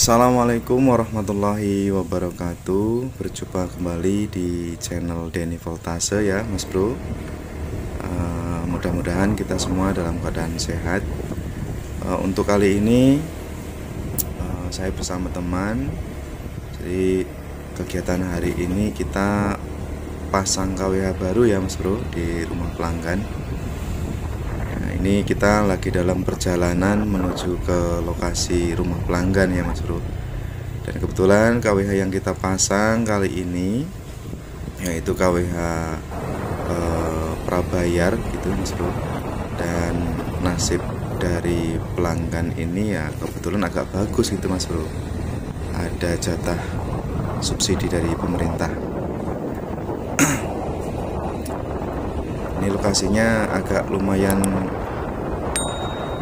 Assalamualaikum warahmatullahi wabarakatuh. Berjumpa kembali di channel Denny Voltase ya Mas Bro. Mudah-mudahan kita semua dalam keadaan sehat. Untuk kali ini saya bersama teman. Jadi kegiatan hari ini kita pasang KWH baru ya Mas Bro di rumah pelanggan. Ini kita lagi dalam perjalanan menuju ke lokasi rumah pelanggan ya Mas Bro. Dan kebetulan KWH yang kita pasang kali ini yaitu KWH prabayar gitu Mas Bro. Dan nasib dari pelanggan ini ya kebetulan agak bagus gitu Mas Bro. Ada jatah subsidi dari pemerintah. Ini lokasinya agak lumayan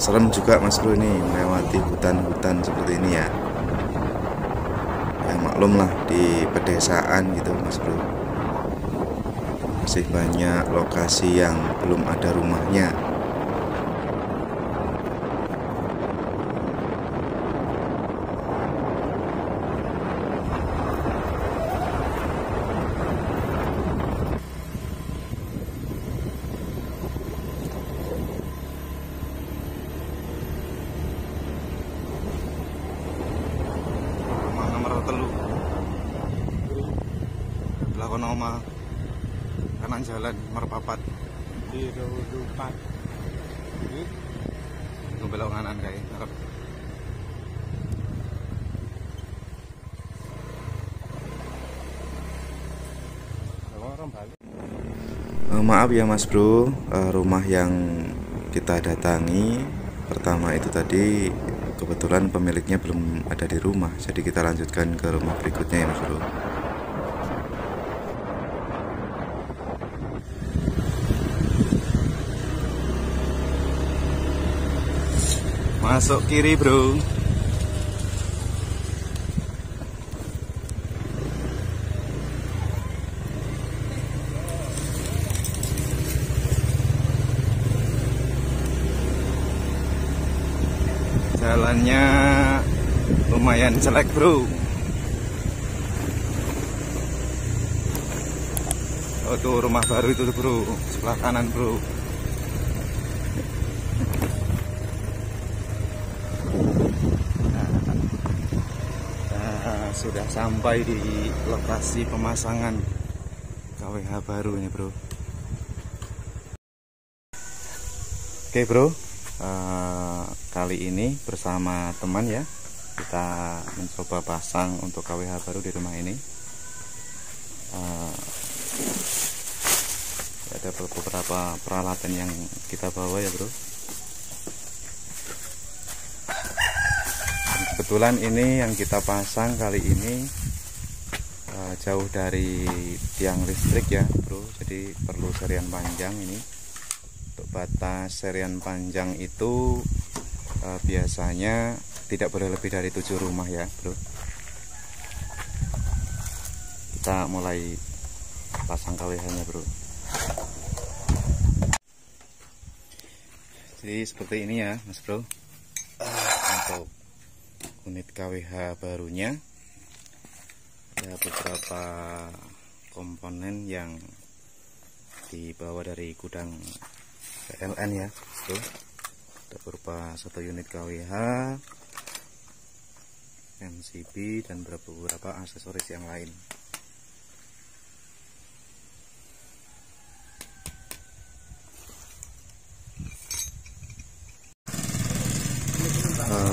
serem juga Mas Bro, ini melewati hutan-hutan seperti ini ya. Ya maklum lah di pedesaan gitu Mas Bro. Masih banyak lokasi yang belum ada rumahnya. Belakon oma kanan jalan merpapat di Rupat belok kanan kayak ngarep. Maaf ya Mas Bro, rumah yang kita datangi pertama itu tadi kebetulan pemiliknya belum ada di rumah, jadi kita lanjutkan ke rumah berikutnya ya Mas Bro. Masuk kiri bro. Jalannya lumayan jelek bro. Oh tuh rumah baru itu tuh bro, sebelah kanan bro. Sudah sampai di lokasi pemasangan KWH baru ini bro. Oke bro, kali ini bersama teman ya, kita mencoba pasang untuk KWH baru di rumah ini. Ada beberapa peralatan yang kita bawa ya bro. Kebetulan ini yang kita pasang kali ini jauh dari tiang listrik ya bro, jadi perlu serian panjang ini. Untuk batas serian panjang itu biasanya tidak boleh lebih dari 7 rumah ya bro. Kita mulai pasang KWH nya bro. Jadi seperti ini ya Mas Bro, untuk unit KWH barunya. Ada beberapa komponen yang dibawa dari gudang PLN ya bro. Ada berupa 1 unit KWH, MCB dan beberapa aksesoris yang lain.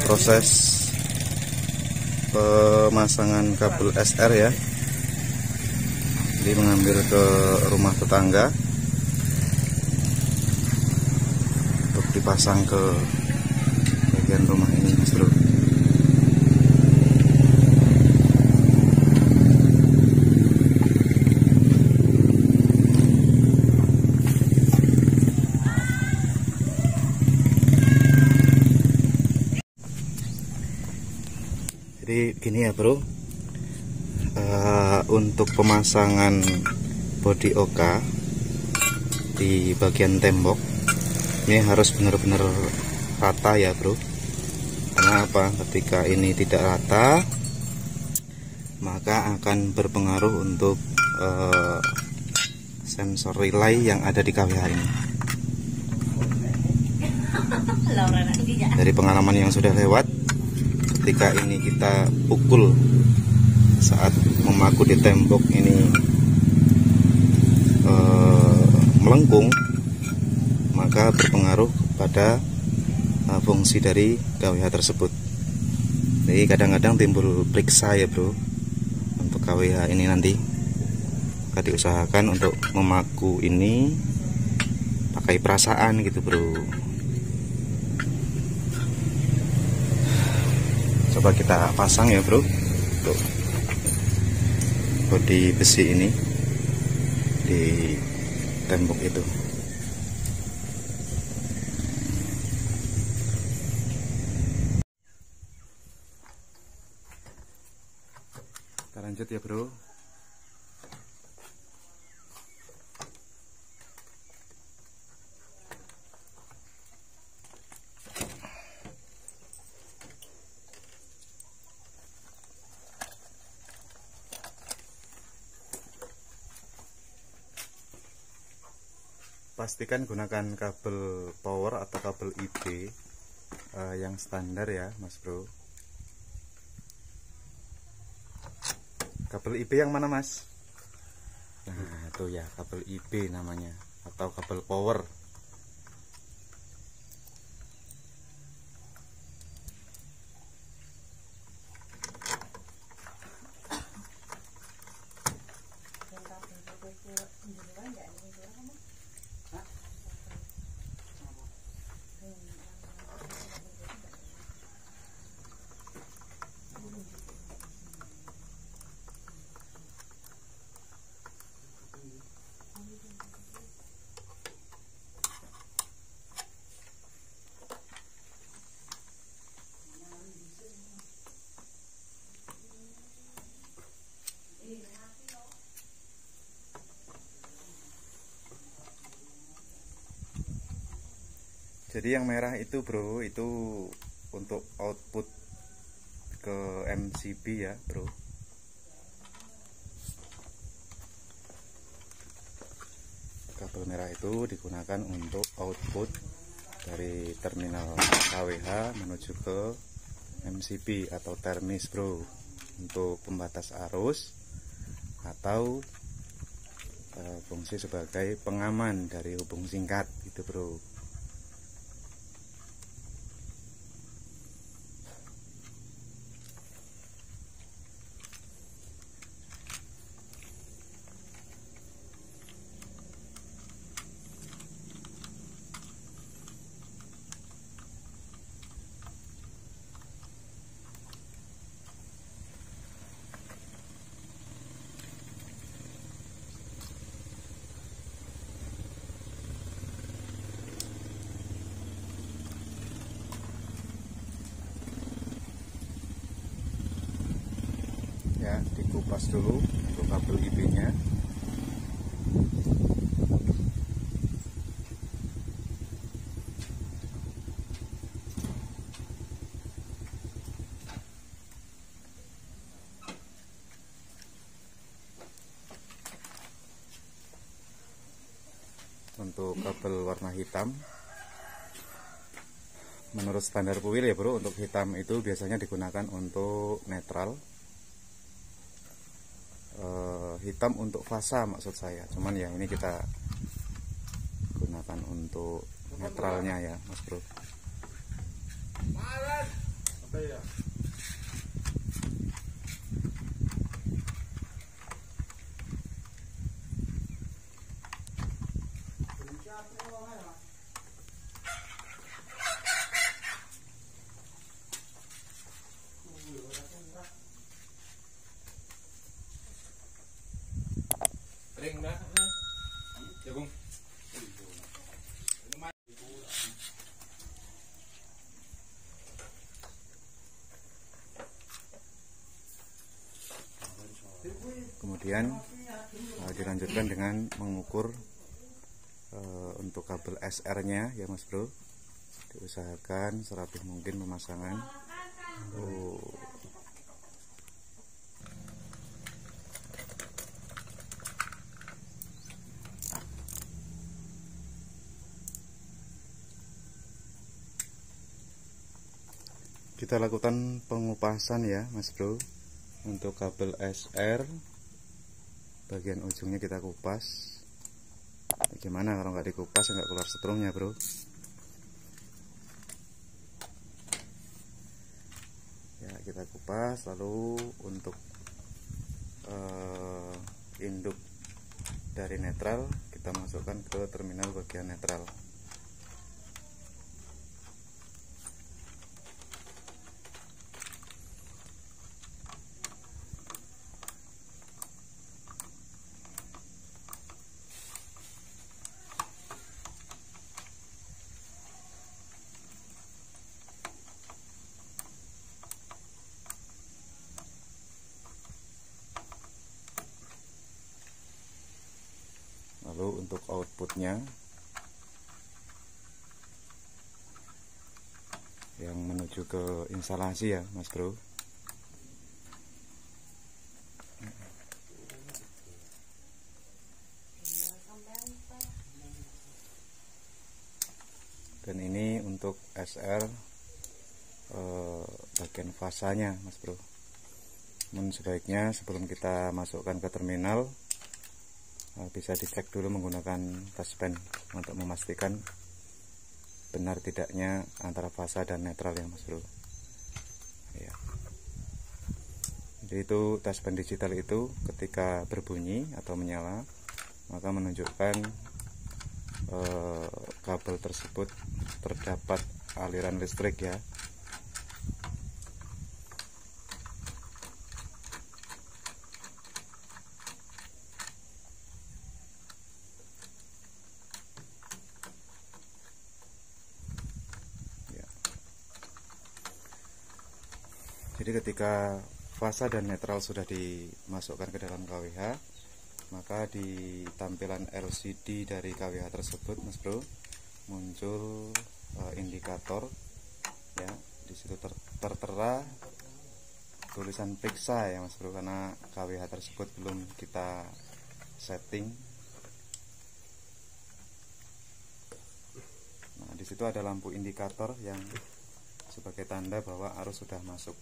Proses pemasangan kabel SR ya, jadi mengambil ke rumah tetangga untuk dipasang ke bagian rumah ini Mas Bro. Jadi gini ya bro, untuk pemasangan bodi oka di bagian tembok ini harus benar-benar rata ya bro, karena Karena apa? Ketika ini tidak rata, maka akan berpengaruh untuk sensor relay yang ada di KWH ini. Dari pengalaman yang sudah lewat, ketika ini kita pukul saat memaku di tembok ini melengkung, maka berpengaruh pada fungsi dari KWH tersebut. Jadi kadang-kadang timbul periksa ya bro, untuk KWH ini nanti maka diusahakan untuk memaku ini pakai perasaan gitu bro. Coba kita pasang ya bro untuk bodi besi ini di tembok itu. Kita lanjut ya bro. Pastikan gunakan kabel power atau kabel IB yang standar ya mas bro. Kabel IB yang mana mas? Nah itu ya kabel IB namanya, atau kabel power. Jadi yang merah itu bro, itu untuk output ke MCB ya bro. Kabel merah itu digunakan untuk output dari terminal KWH menuju ke MCB atau termis bro, untuk pembatas arus atau fungsi sebagai pengaman dari hubung singkat gitu bro. Ya, dikupas dulu untuk kabel IB-nya. Untuk kabel warna hitam, menurut standar kuil ya bro, untuk hitam itu biasanya digunakan untuk netral. Hitam untuk fasa maksud saya, cuman ya ini kita gunakan untuk netralnya ya mas bro. Kemudian dilanjutkan dengan mengukur untuk kabel SR nya ya mas bro. Diusahakan serapih mungkin pemasangan Oh. Kita lakukan pengupasan ya Mas Bro. Untuk kabel SR bagian ujungnya kita kupas. Gimana kalau nggak dikupas nggak keluar setrumnya Bro. Ya kita kupas. Lalu untuk induk dari netral kita masukkan ke terminal bagian netral. Lalu untuk outputnya yang menuju ke instalasi ya Mas Bro. Dan ini untuk SR bagian fasanya Mas Bro. Namun sebaiknya sebelum kita masukkan ke terminal bisa dicek dulu menggunakan touchpen untuk memastikan benar tidaknya antara fasa dan netral ya Mas Bro. Ya. Jadi itu touchpen digital itu ketika berbunyi atau menyala maka menunjukkan kabel tersebut terdapat aliran listrik ya. Jadi ketika fasa dan netral sudah dimasukkan ke dalam KWH, maka di tampilan LCD dari KWH tersebut Mas Bro muncul indikator ya. Di situ tertera tulisan periksa ya Mas Bro, karena KWH tersebut belum kita setting. Nah, di situ ada lampu indikator yang sebagai tanda bahwa arus sudah masuk.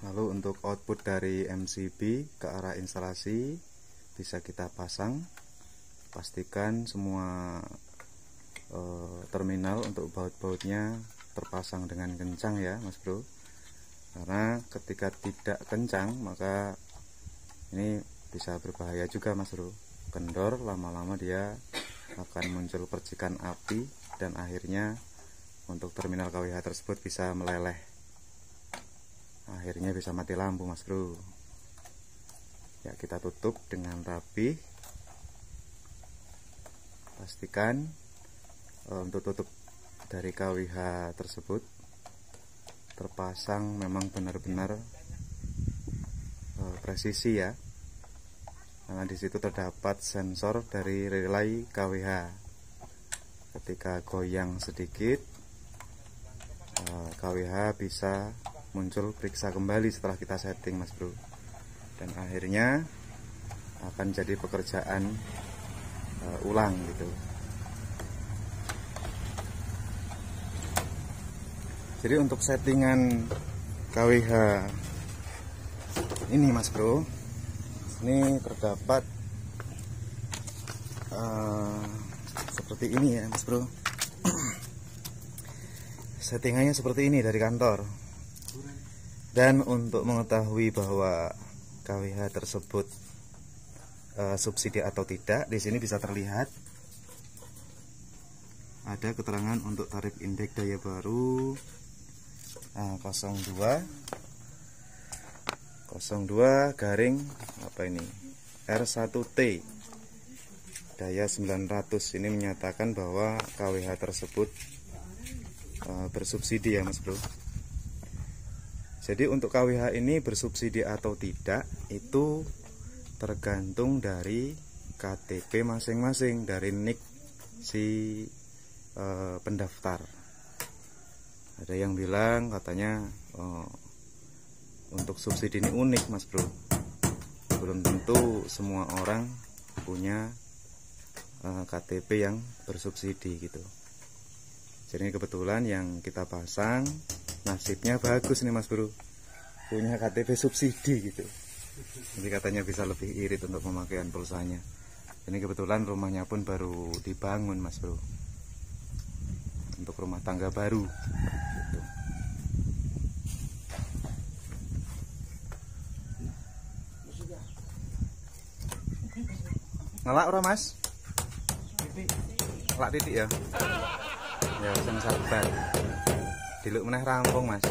Lalu untuk output dari MCB ke arah instalasi bisa kita pasang. Pastikan semua terminal untuk baut-bautnya terpasang dengan kencang ya Mas Bro. Karena ketika tidak kencang maka ini bisa berbahaya juga Mas Bro. Kendor, lama-lama dia akan muncul percikan api dan akhirnya untuk terminal KWH tersebut bisa meleleh. Akhirnya bisa mati lampu Mas Bro. Ya, kita tutup dengan rapi. Pastikan untuk tutup dari KWH tersebut terpasang memang benar-benar presisi ya. Karena di situ terdapat sensor dari relay KWH. Ketika goyang sedikit, KWH bisa muncul periksa kembali setelah kita setting Mas Bro. Dan akhirnya akan jadi pekerjaan ulang gitu. Jadi untuk settingan KWH ini Mas Bro, ini terdapat seperti ini ya Mas Bro. Settingannya seperti ini dari kantor. Dan untuk mengetahui bahwa KWH tersebut subsidi atau tidak, di sini bisa terlihat ada keterangan untuk tarif indeks daya baru 02 garing apa ini R1T daya 900. Ini menyatakan bahwa KWH tersebut bersubsidi ya Mas Bro. Jadi untuk KWH ini bersubsidi atau tidak itu tergantung dari KTP masing-masing, dari NIK si pendaftar. Ada yang bilang katanya untuk subsidi ini unik Mas Bro. Belum tentu semua orang punya KTP yang bersubsidi gitu. Jadi kebetulan yang kita pasang nasibnya bagus nih Mas Bro, punya KTP subsidi gitu. Jadi katanya bisa lebih irit untuk pemakaian pulsanya. Ini kebetulan rumahnya pun baru dibangun Mas Bro, untuk rumah tangga baru gitu. Ngelak ora Mas? Ngelak titik ya? Ya sing sabar. Diluk meneh rampung Mas.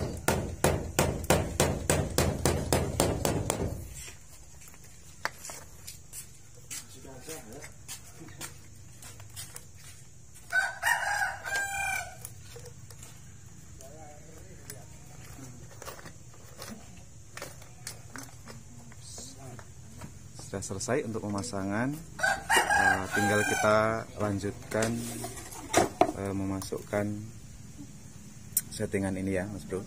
Sudah selesai untuk pemasangan, tinggal kita lanjutkan memasukkan settingan ini ya Mas Bro.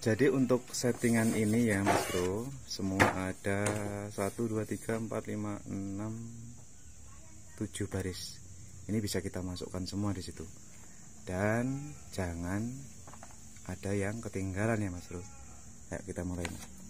Jadi untuk settingan ini ya Mas Bro, semua ada 1, 2, 3, 4, 5, 6, 7 baris. Ini bisa kita masukkan semua di situ. Dan jangan ada yang ketinggalan ya Mas Bro. Ayo kita mulai Mas.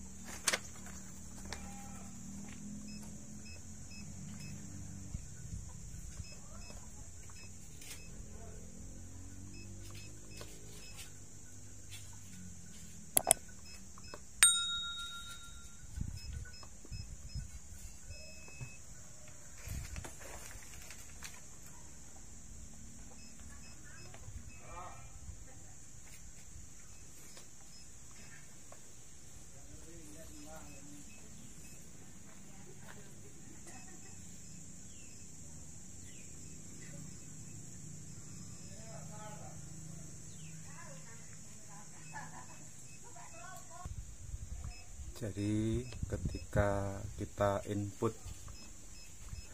Jadi ketika kita input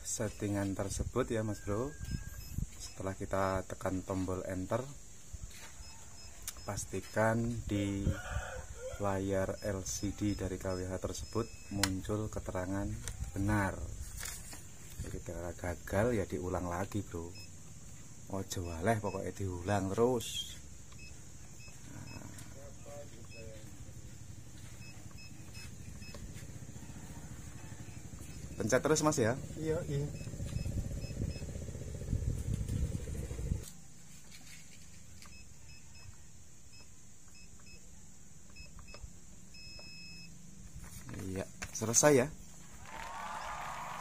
settingan tersebut ya Mas Bro, setelah kita tekan tombol enter, pastikan di layar LCD dari KWH tersebut muncul keterangan benar. Jadi ketika gagal ya diulang lagi Bro, ojo waleh pokoknya diulang terus. Pencet terus Mas ya. Iya, iya. Iya, selesai ya.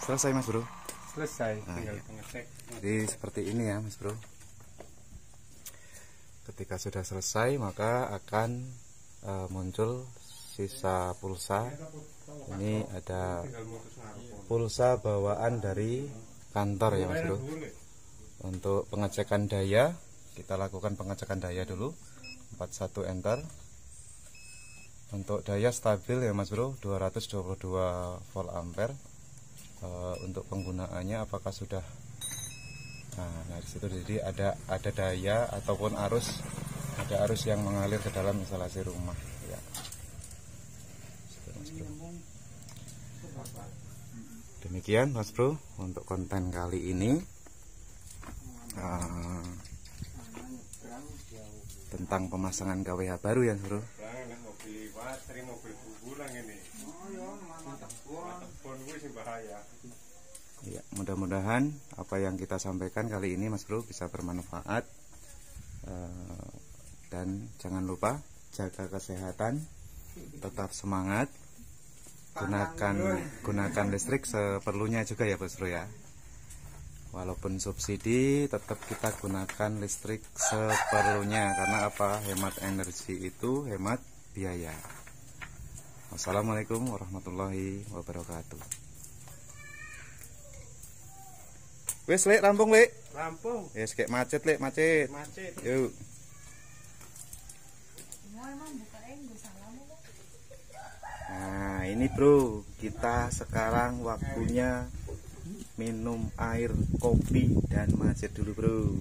Selesai Mas Bro. Selesai, Nah, tinggal iya. pengecek. Jadi seperti ini ya Mas Bro. Ketika sudah selesai maka akan muncul sisa pulsa. Ini ada pulsa bawaan dari kantor ya Mas Bro. Untuk pengecekan daya, kita lakukan pengecekan daya dulu. 41 enter. Untuk daya stabil ya Mas Bro, 222 volt ampere. Untuk penggunaannya apakah sudah nah di situ jadi ada daya ataupun arus, ada arus yang mengalir ke dalam instalasi rumah ya. Demikian Mas Bro untuk konten kali ini tentang pemasangan KWH baru ya Bro. Ya, mudah-mudahan apa yang kita sampaikan kali ini Mas Bro bisa bermanfaat, dan jangan lupa jaga kesehatan, tetap semangat, gunakan listrik seperlunya juga ya Bos Bro ya. Walaupun subsidi tetap kita gunakan listrik seperlunya, karena apa? Hemat energi itu hemat biaya. Wassalamualaikum warahmatullahi wabarakatuh. Wes Lek, rampung Lek. Rampung. Yes, kayak macet Lek, macet. Macet. Yuk. Nah ini bro, kita sekarang waktunya minum air, kopi, dan macet dulu bro.